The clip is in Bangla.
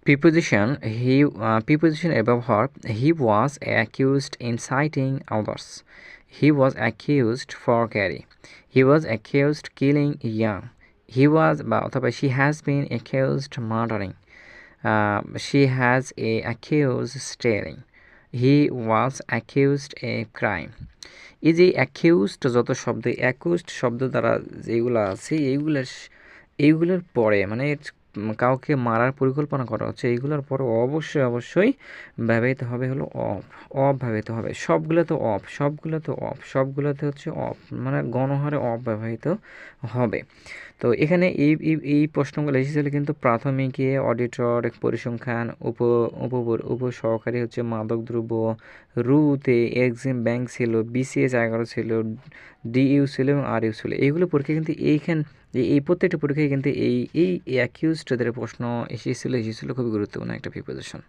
Preposition preposition above verb. He was accused inciting others. He was accused forgery. He was accused killing young. He was বা অথবা she has been accused murdering. She has a accused stealing. He was accused a crime. এই যে অ্যাকিউজড যত শব্দ অ্যাকিউজড শব্দ দ্বারা যেগুলো আছে এইগুলোর পরে মানে কাউকে মারার পরিকল্পনা করা হচ্ছে এইগুলোর পরে অবশ্যই ব্যবহৃত হবে হলো অফ ব্যবহৃত হবে। সবগুলোতে হচ্ছে অফ মানে গণহারে অফ ব্যবহৃত হবে। তো এখানে এই প্রশ্নগুলো এসেছিলো কিন্তু প্রাথমিকে অডিটর, পরিসংখ্যান, উপসহকারী হচ্ছে মাদকদ্রব্য, রুতে এক্সিম ব্যাংক ছিল, BCS 11 ছিল, DU ছিল এবং RU ছিল। এইগুলো পরীক্ষা কিন্তু এই প্রত্যেকটা পরীক্ষায় কিন্তু এই অ্যাকিউজডদের প্রশ্ন এসেছিল খুবই গুরুত্বপূর্ণ একটা প্রিপোজিশন।